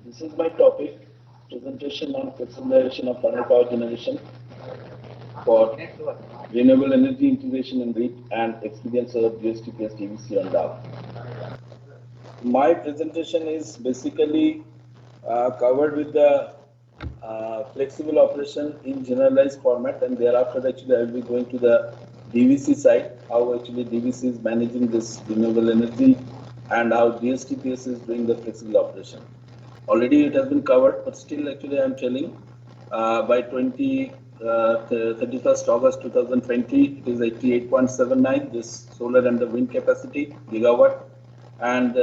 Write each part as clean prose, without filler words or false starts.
This is my topic, presentation on flexibilization of thermal power generation for renewable energy integration in grid and experience of DSTPS, DVC Andal. My presentation is basically covered with the flexible operation in generalized format, and thereafter actually I will be going to the DVC side, how actually DVC is managing this renewable energy and how DSTPS is doing the flexible operation. Already it has been covered, but still actually I am telling by 31st August 2020, it is 88.79, this solar and the wind capacity, gigawatt, and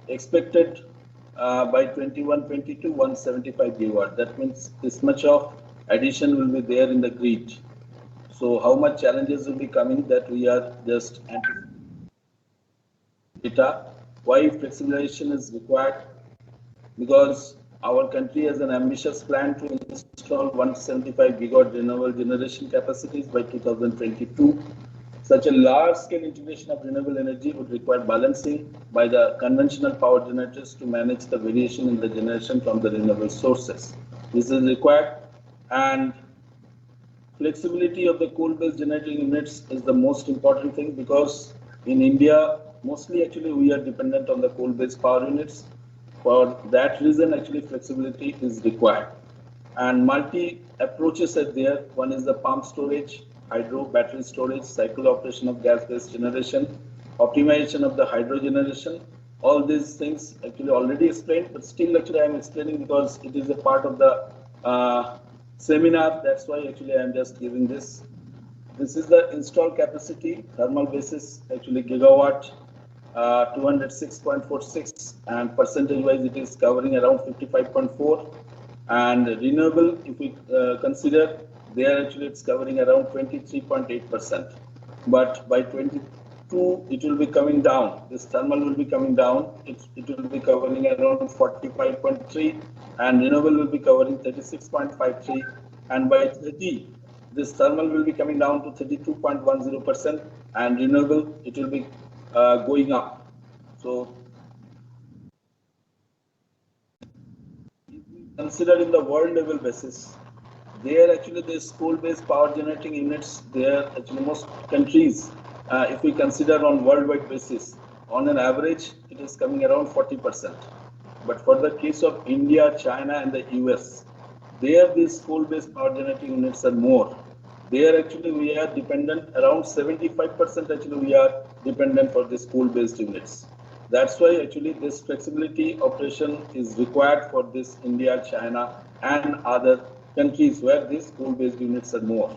expected by 21-22, 175 gigawatt. That means this much of addition will be there in the grid. So how much challenges will be coming, that we are just anticipating. Data. Why flexibilization is required? Because our country has an ambitious plan to install 175 gigawatt renewable generation capacities by 2022. Such a large-scale integration of renewable energy would require balancing by the conventional power generators to manage the variation in the generation from the renewable sources. This is required, and flexibility of the coal-based generating units is the most important thing, because in India, mostly actually we are dependent on the coal-based power units. For that reason, actually flexibility is required. And multi approaches are there. One is the pump storage, hydro, battery storage, cycle operation of gas-based generation, optimization of the hydro generation. All these things actually already explained, but still actually I am explaining because it is a part of the seminar. That's why actually I am just giving this. This is the installed capacity, thermal basis, actually gigawatt, 206.46, and percentage-wise it is covering around 55.4. And renewable, if we consider, there actually it's covering around 23.8%. But by 22, it will be coming down. This thermal will be coming down. It will be covering around 45.3, and renewable will be covering 36.53. And by 30, this thermal will be coming down to 32.10%, and renewable, it will be going up. So if we consider in the world level basis, there actually this coal-based power generating units, there actually most countries, if we consider on worldwide basis, on an average, it is coming around 40%. But for the case of India, China, and the US, there these coal-based power generating units are more. There actually we are dependent, around 75% actually we are dependent for these coal-based units. That's why actually this flexibility operation is required for this India, China, and other countries where these coal-based units are more.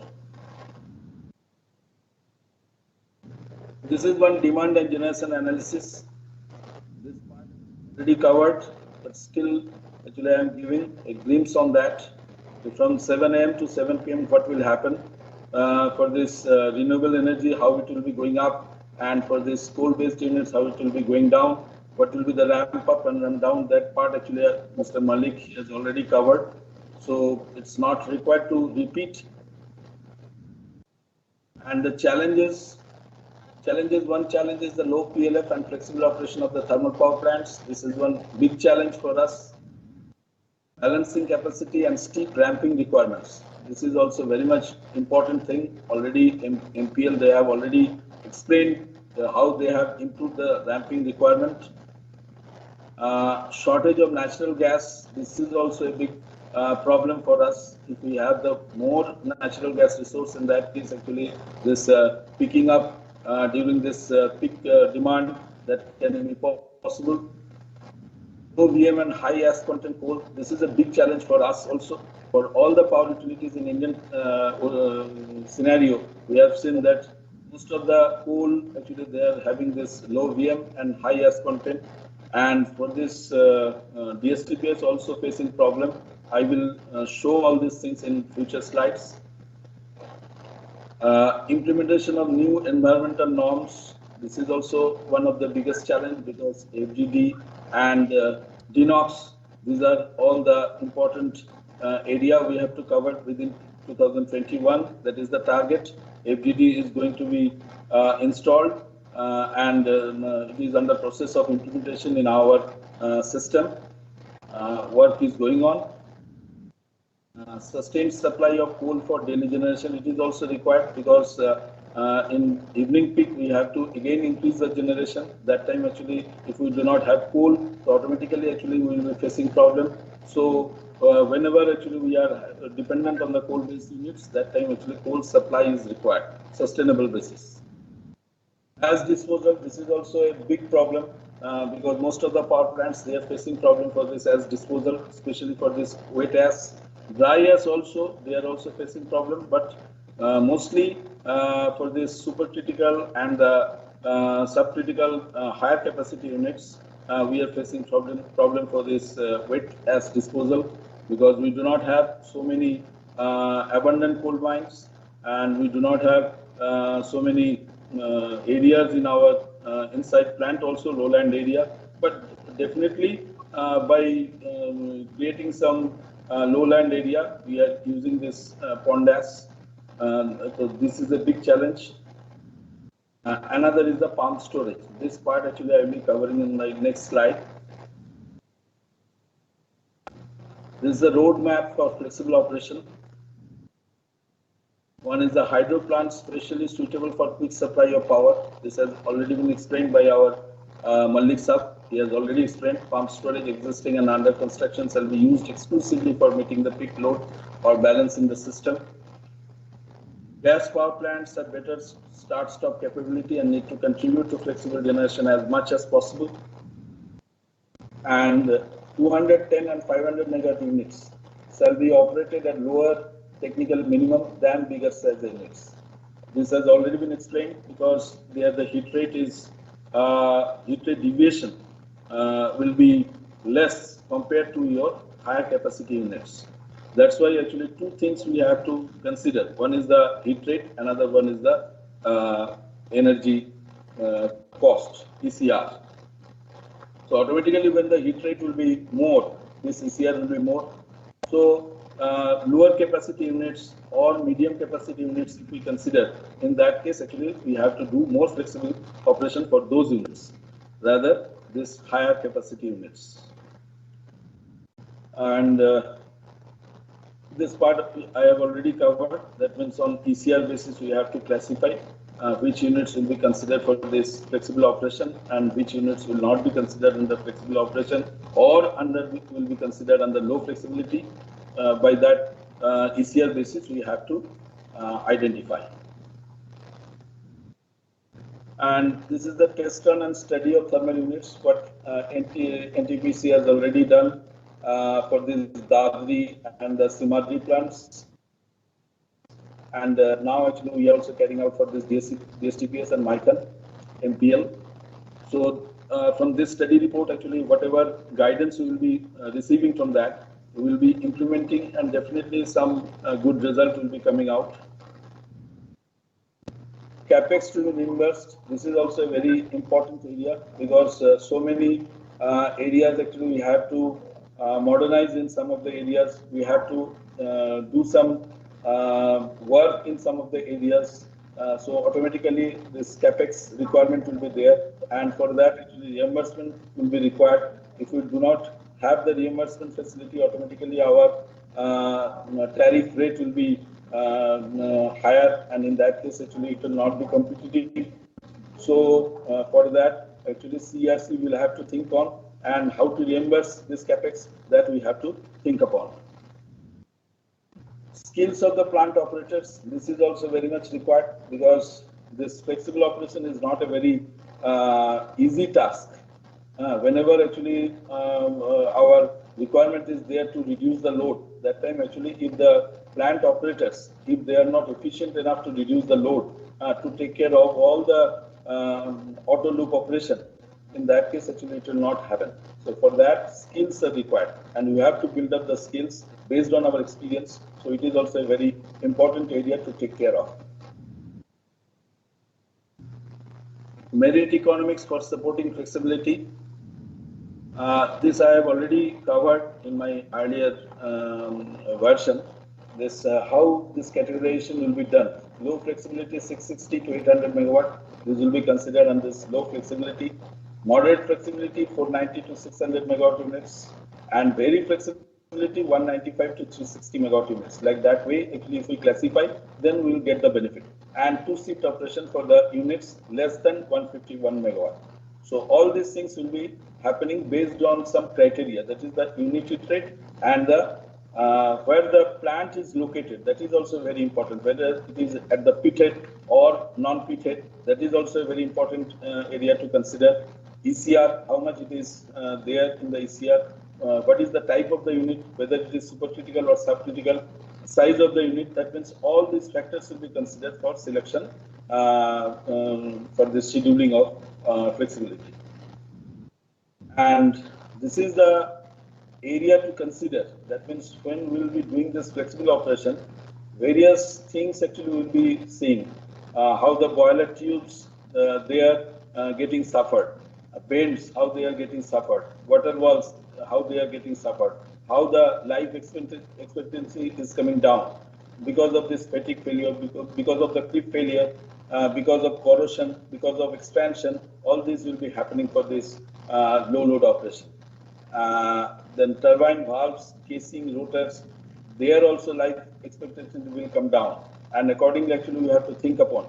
This is one demand and generation analysis. This part is already covered, but still actually I am giving a glimpse on that. So from 7 a.m. to 7 p.m. what will happen for this renewable energy, how it will be going up, and for this coal-based units, how it will be going down, what will be the ramp up and ramp down. That part actually Mr. Malik has already covered, so it's not required to repeat. And the challenges, one challenge is the low PLF and flexible operation of the thermal power plants. This is one big challenge for us. Balancing capacity and steep ramping requirements. This is also very much important thing. Already MPL, they have already explained how they have improved the ramping requirement. Shortage of natural gas. This is also a big problem for us. If we have the more natural gas resource, in that case actually this picking up during this peak demand, that can be possible. Low VM and high ash content coal. This is a big challenge for us also. For all the power utilities in Indian scenario, we have seen that most of the coal actually they are having this low VM and high ash content. And for this DSTPS also facing problem. I will show all these things in future slides. Implementation of new environmental norms. This is also one of the biggest challenge, because FGD and DNOx, these are all the important area we have to cover within 2021. That is the target. FGD is going to be installed and it is under process of implementation in our system. work is going on. Sustained supply of coal for daily generation, it is also required, because in evening peak we have to again increase the generation. That time actually, if we do not have coal, so automatically actually we will be facing problem. So whenever actually we are dependent on the coal based units, that time actually coal supply is required, sustainable basis. As disposal, this is also a big problem, because most of the power plants, they are facing problem for this as disposal, especially for this wet ash. Dry ash also, they are also facing problem, but mostly for this supercritical and the subcritical higher capacity units, we are facing problem for this wet ash disposal, because we do not have so many abundant coal mines, and we do not have so many areas in our inside plant, also lowland area. But definitely by creating some lowland area, we are using this pond ash. So this is a big challenge. Another is the pump storage. This part actually I will be covering in my next slide. This is the roadmap for flexible operation. One is the hydro plant, specially suitable for quick supply of power. This has already been explained by our Malik Sab. He has already explained. Pump storage existing and under construction shall be used exclusively for meeting the peak load or balancing the system. Gas power plants have better start-stop capability and need to contribute to flexible generation as much as possible. And 210 and 500 megawatt units shall be operated at lower technical minimum than bigger size units. This has already been explained, because there the heat rate deviation will be less compared to your higher capacity units. That's why actually two things we have to consider. One is the heat rate, another one is the energy cost, ECR. So automatically when the heat rate will be more, this ECR will be more. So lower capacity units or medium capacity units, if we consider, in that case actually we have to do more flexible operation for those units rather this higher capacity units. And this part I have already covered. That means on ECR basis we have to classify which units will be considered for this flexible operation and which units will not be considered under flexible operation, or will be considered under low flexibility. By that ECR basis we have to identify. And this is the test run and study of thermal units, what NTPC has already done for this Dadri and the Simadri plants. And now actually we are also carrying out for this DSTPS and MICON MPL. So from this study report, actually whatever guidance we will be receiving from that, we will be implementing, and definitely some good result will be coming out. CapEx to be reimbursed. This is also a very important area, because so many areas actually we have to modernize in some of the areas. We have to do some work in some of the areas. So automatically this CapEx requirement will be there, and for that actually reimbursement will be required. If we do not have the reimbursement facility, automatically our tariff rate will be higher, and in that case actually it will not be competitive. So for that actually CRC will have to think on, and how to reimburse this CapEx, that we have to think upon. Skills of the plant operators, this is also very much required, because this flexible operation is not a very easy task. Whenever actually our requirement is there to reduce the load, that time actually if the plant operators, if they are not efficient enough to reduce the load, to take care of all the auto loop operation, in that case actually it will not happen. So for that skills are required, and we have to build up the skills based on our experience. So it is also a very important area to take care of. Merit economics for supporting flexibility. This I have already covered in my earlier version. This how this categorization will be done. Low flexibility 660 to 800 megawatt. This will be considered under this low flexibility. Moderate flexibility 490 to 600 megawatt units, and very flexibility 195 to 360 megawatt units. Like that way, actually, if we classify, then we will get the benefit. And 2-shift operation for the units less than 151 megawatt. So all these things will be happening based on some criteria, that is the unity rate and the where the plant is located. That is also very important, whether it is at the pithead or non-pithead. That is also a very important area to consider. ECR, how much it is there in the ECR, what is the type of the unit, whether it is supercritical or subcritical, size of the unit. That means all these factors will be considered for selection for the scheduling of flexibility. And this is the area to consider. That means when we will be doing this flexible operation, various things actually will be seeing. How the boiler tubes they are getting suffered, bends how they are getting suffered, water walls how they are getting suffered, how the life expectancy is coming down because of this fatigue failure, because of the clip failure, because of corrosion, because of expansion. All these will be happening for this low load operation. Then turbine valves, casing, rotors, there also life expectancy will come down, and accordingly actually we have to think upon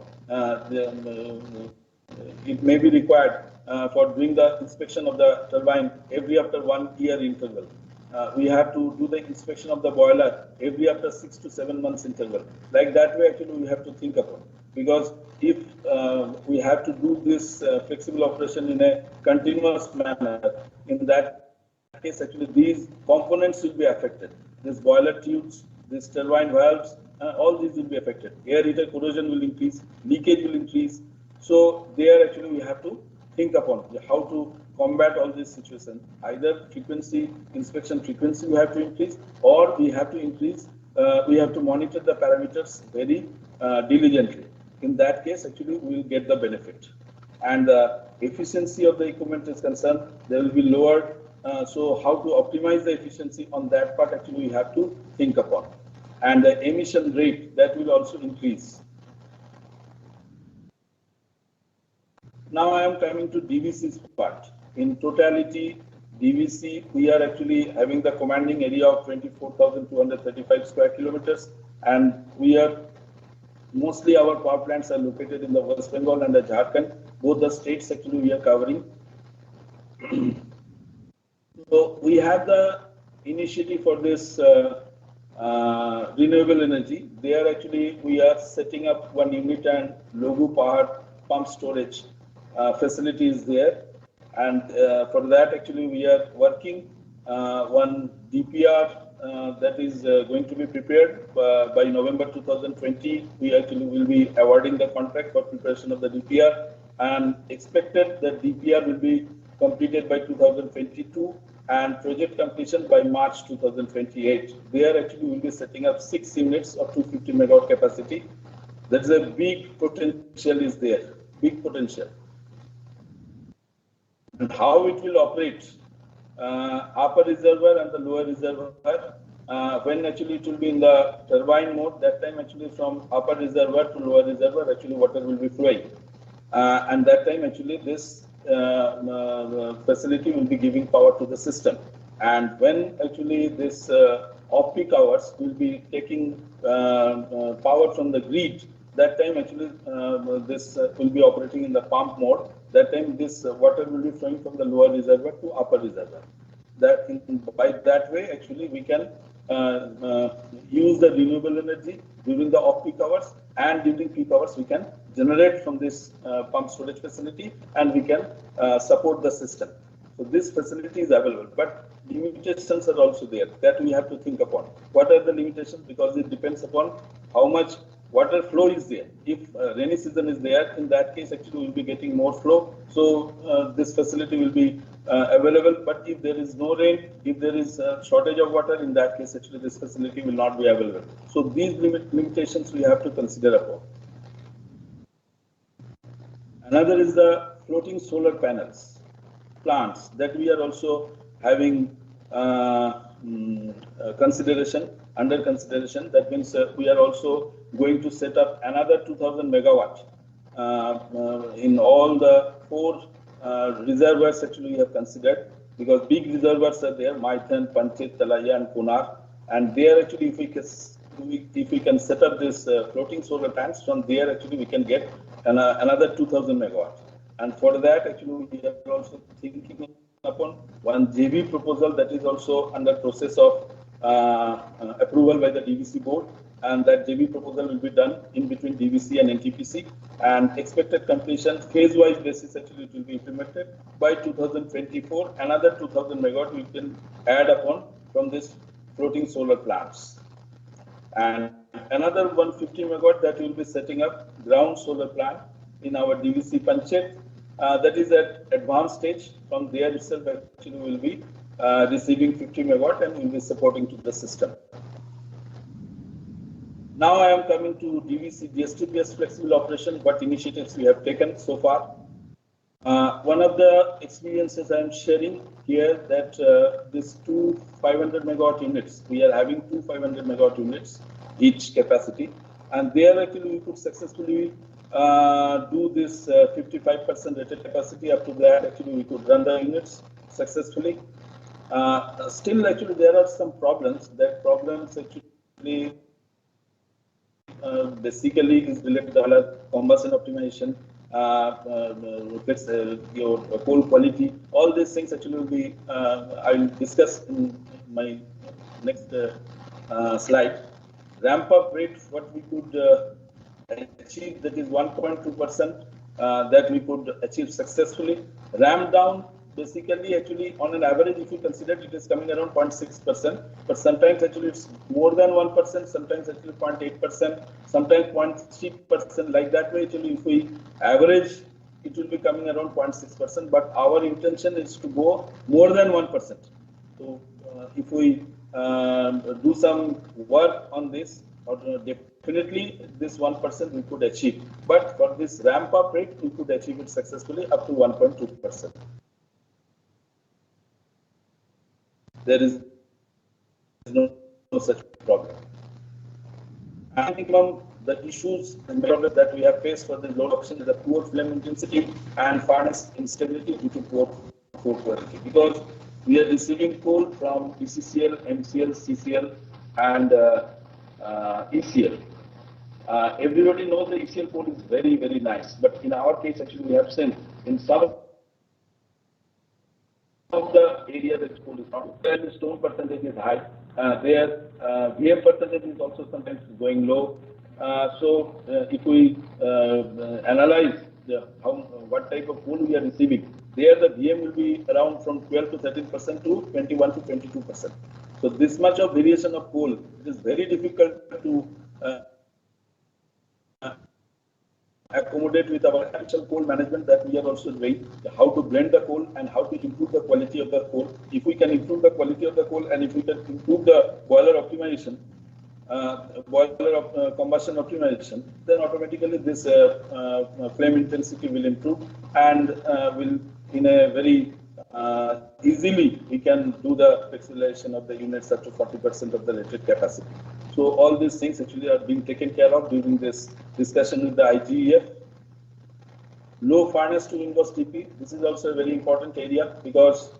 it may be required for doing the inspection of the turbine every after 1 year interval. We have to do the inspection of the boiler every after 6 to 7 months interval. Like that way actually we have to think upon, because if we have to do this flexible operation in a continuous manner, in that case actually these components will be affected. These boiler tubes, these turbine valves, all these will be affected. Air heater corrosion will increase, leakage will increase. So there actually we have to think upon how to combat all these situations. Either frequency, inspection frequency we have to increase, or we have to increase, we have to monitor the parameters very diligently. In that case actually we will get the benefit. And the efficiency of the equipment is concerned, they will be lowered. So how to optimize the efficiency on that part actually we have to think upon. And the emission rate, that will also increase. Now I am coming to DVC's part. In totality, DVC, we are actually having the commanding area of 24,235 square kilometers, and we are mostly our power plants are located in the West Bengal and the Jharkhand. Both the states actually we are covering. So we have the initiative for this renewable energy. There actually we are setting up one unit and Logu power pump storage facility is there, and for that actually we are working one DPR that is going to be prepared by November 2020. We actually will be awarding the contract for preparation of the DPR, and expected that DPR will be completed by 2022 and project completion by March 2028. There actually we will be setting up 6 units of 250 megawatt capacity. That's a big potential is there, big potential. And how it will operate, upper reservoir and the lower reservoir, when actually it will be in the turbine mode, that time actually from upper reservoir to lower reservoir actually water will be flowing, and that time actually this facility will be giving power to the system. And when actually this off-peak hours will be taking power from the grid, that time actually this will be operating in the pump mode. That time this water will be flowing from the lower reservoir to upper reservoir. By that way actually we can use the renewable energy during the off-peak hours, and during peak hours we can generate from this pump storage facility, and we can support the system. So this facility is available, but limitations are also there that we have to think upon. What are the limitations? Because it depends upon how much water flow is there. If rainy season is there, in that case actually we will be getting more flow, so this facility will be available. But if there is no rain, if there is a shortage of water, in that case actually this facility will not be available. So these limitations we have to consider upon. Another is the floating solar panels plants that we are also having consideration, under consideration. That means we are also going to set up another 2000 megawatt in all the 4 reservoirs actually we have considered, because big reservoirs are there, Maithan, Panchit, Talaya and Konar, and there actually if we can set up this floating solar plants, from there actually we can get another 2000 megawatts. And for that actually we are also thinking upon one JV proposal that is also under process of approval by the DVC board, and that JV proposal will be done in between DVC and NTPC, and expected completion phase-wise basis actually it will be implemented by 2024. Another 2000 megawatt we can add upon from this floating solar plants, and another 150 megawatt that we will be setting up ground solar plant in our DVC Panchet. That is at advanced stage. From there itself actually will be receiving 50 megawatt and will be supporting to the system. Now I am coming to DVC DSTPS flexible operation, what initiatives we have taken so far. One of the experiences I am sharing here, that these two 500 megawatt units, we are having two 500 megawatt units each capacity, and there actually we could successfully do this 55% rated capacity. Up to that actually we could run the units successfully. Still actually there are some problems. That problems actually basically is related to the combustion optimization, your coal quality. All these things actually will be I will discuss in my next slide. Ramp up rate, what we could achieve, that is 1.2% that we could achieve successfully. Ramp down, basically actually on an average if you consider it is coming around 0.6%, but sometimes actually it's more than 1%, sometimes actually 0.8%, sometimes 0.3%, like that way actually if we average it will be coming around 0.6%, but our intention is to go more than 1%. So if we do some work on this, or definitely this 1% we could achieve, but for this ramp up rate we could achieve it successfully up to 1.2%. There is no such problem. I think the issues and problems that we have faced for this load option is the poor flame intensity and furnace instability due to poor quality, because we are receiving coal from BCCL, MCL, CCL and ECL. Everybody knows the ECL coal is very, very nice, but in our case actually we have seen in some of the area that coal is not, where the stone percentage is high, there VM percentage is also sometimes going low. So if we analyze what type of coal we are receiving, there the VM will be around from 12 to 13% to 21 to 22%. So this much of variation of coal, it is very difficult to accommodate with our actual coal management that we are also doing, how to blend the coal and how to improve the quality of the coal. If we can improve the quality of the coal and if we can improve the boiler optimization, combustion optimization, then automatically this flame intensity will improve and will in a very easily we can do the flexibilization of the units up to 40% of the rated capacity. So all these things actually are being taken care of during this discussion with the IGEF. Low furnace to inverse TP, this is also a very important area, because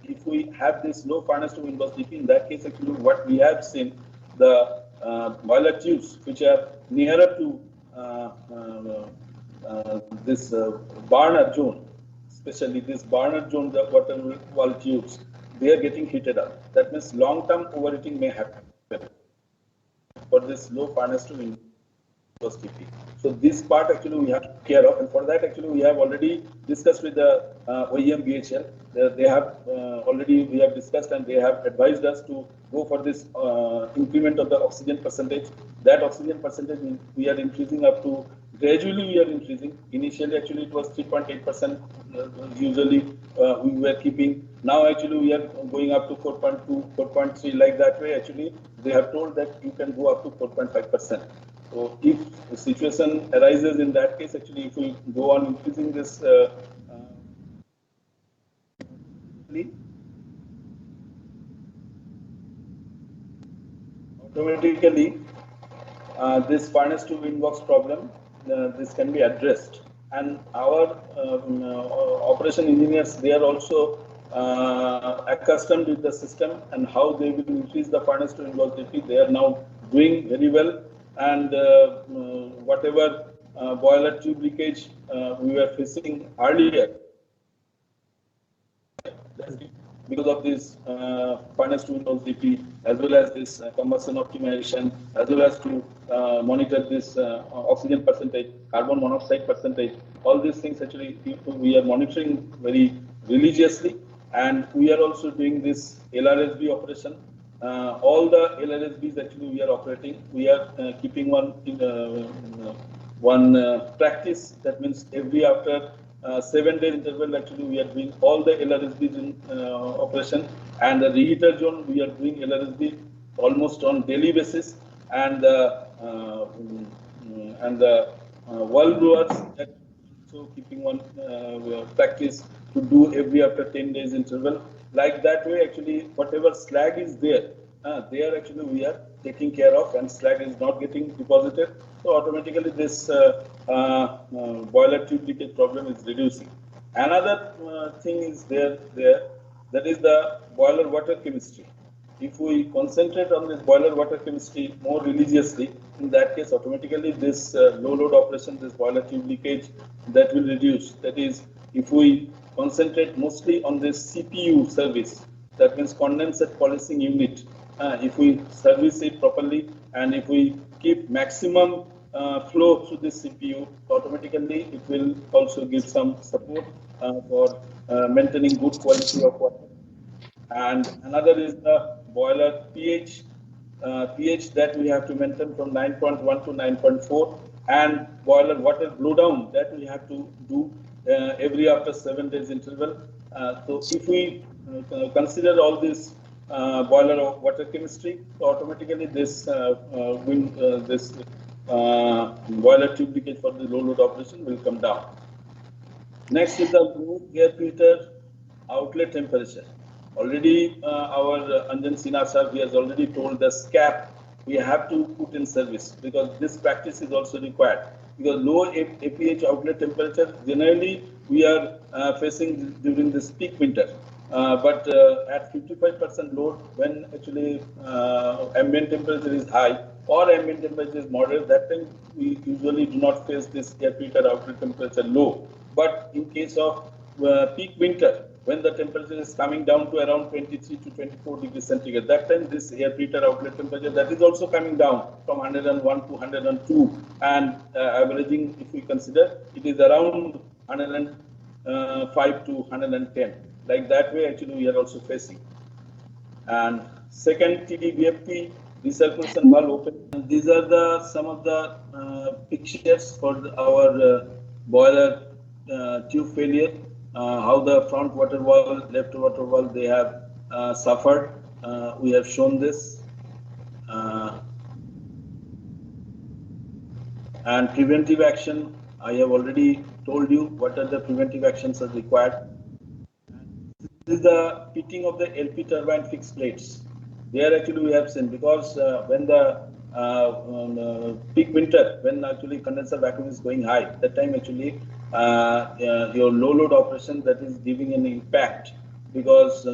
if we have this low furnace to inverse TP, in that case actually what we have seen, the boiler tubes which are nearer to this burner zone, especially this burner zone, the water wall tubes, they are getting heated up. That means long-term overheating may happen for this low furnace to inverse TP. So this part actually we have to take care of, and for that actually we have already discussed with the OEM BHL. They have already we have discussed and they have advised us to go for this increment of the oxygen percentage. That oxygen percentage we are increasing up to, gradually we are increasing. Initially actually it was 3.8%, usually we were keeping. Now actually we are going up to 4.2, 4.3, like that way actually they have told that you can go up to 4.5%. So if the situation arises in that case, actually if we go on increasing this automatically this furnace to windworks problem, this can be addressed, and our operation engineers, they are also accustomed with the system and how they will increase the furnace to velocity. They are now doing very well, and whatever boiler tube leakage we were facing earlier, because of this furnace to windows DP, as well as this combustion optimization, as well as to monitor this oxygen percentage, carbon monoxide percentage. All these things actually we are monitoring very religiously, and we are also doing this LRSB operation. All the LRSBs actually we are operating. We are keeping one practice. That means every after 7-day interval, actually we are doing all the LRSBs in operation, and the reheater zone we are doing LRSB almost on daily basis, and the wall blowers so keeping one practice to do every after 10 days interval. Like that way, actually whatever slag is there, there actually we are taking care of, and slag is not getting deposited. So automatically this boiler tube leakage problem is reducing. Another thing is there, that is the boiler water chemistry. If we concentrate on this boiler water chemistry more religiously, in that case automatically this low load operation, this boiler tube leakage, that will reduce. That is, if we concentrate mostly on this CPU service, that means condensate polishing unit, if we service it properly, and if we keep maximum flow through this CPU, automatically it will also give some support for maintaining good quality of water. And another is the boiler pH. pH that we have to maintain from 9.1 to 9.4, and boiler water blowdown that we have to do every after 7 days interval. So if we consider all this boiler water chemistry, so automatically this boiler tube leakage for the low load operation will come down. Next is the low air filter outlet temperature. Already our Anjan Sinha sir, he has already told the SCAP we have to put in service, because this practice is also required. Because low APH outlet temperature generally we are facing during this peak winter. But at 55% load, when actually ambient temperature is high or ambient temperature is moderate, that time we usually do not face this air filter outlet temperature low. But in case of peak winter, when the temperature is coming down to around 23 to 24 degrees centigrade, that time this air filter outlet temperature, that is also coming down from 101 to 102, and averaging, if we consider, it is around 105 to 110. Like that way, actually, we are also facing. And second, TD-VFP recirculation valve open. And these are some of the pictures for our boiler tube failure. How the front water valve, left water valve, they have suffered. We have shown this. And preventive action, I have already told you what are the preventive actions are required. This is the pitting of the LP turbine fixed plates. There actually we have seen, because when the peak winter, when actually condenser vacuum is going high, that time actually your low load operation, that is giving an impact, because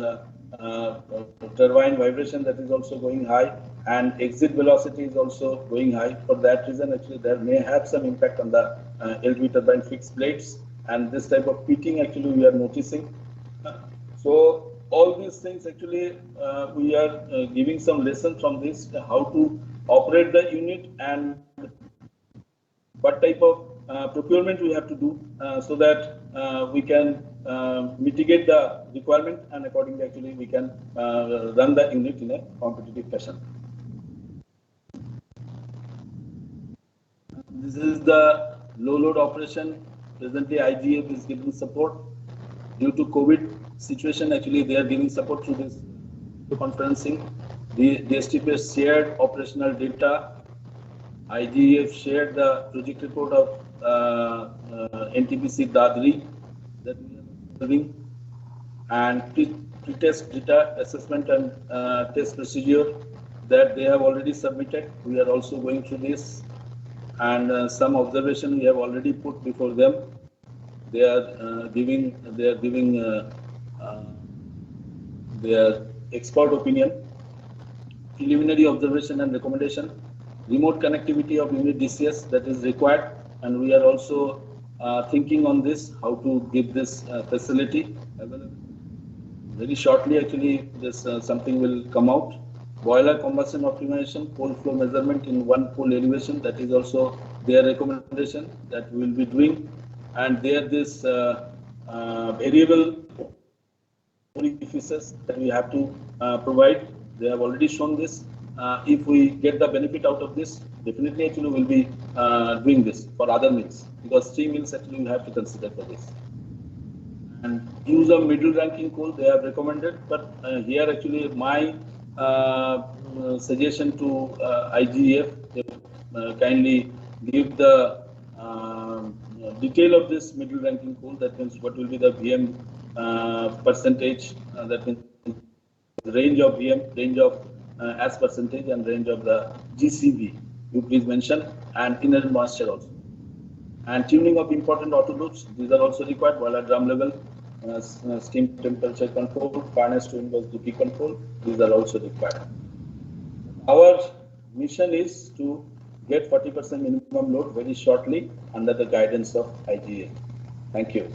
turbine vibration, that is also going high, and exit velocity is also going high. For that reason, actually there may have some impact on the LP turbine fixed plates, and this type of pitting actually we are noticing. So all these things actually we are giving some lessons from this, how to operate the unit and what type of procurement we have to do so that we can mitigate the requirement, and accordingly actually we can run the unit in a competitive fashion. This is the low load operation. Presently IGF is giving support. Due to COVID situation, actually they are giving support through this conferencing. The DSTPS shared operational data. IGEF shared the project report of NTPC Dadri that we are observing, and pre-test data assessment and test procedure that they have already submitted. We are also going through this, and some observation we have already put before them. They are giving their expert opinion, preliminary observation and recommendation, remote connectivity of unit DCS that is required, and we are also thinking on this, how to give this facility available. Very shortly, actually, this something will come out. Boiler combustion optimization, coal flow measurement in one coal elevation, that is also their recommendation that we will be doing. And there this variable orifices that we have to provide. They have already shown this. If we get the benefit out of this, definitely actually we'll be doing this for other mills, because 3 mills actually we have to consider for this. And use of middle ranking coal they have recommended, but here actually my suggestion to IGEF, kindly give the detail of this middle ranking coal. That means what will be the VM percentage, that means range of VM, range of as percentage, and range of the GCV. You please mention, and inner moisture also. And tuning of important auto loops, these are also required. Boiler drum level, steam temperature control, furnace to inverse DP control, these are also required. Our mission is to get 40% minimum load very shortly under the guidance of IGA. Thank you.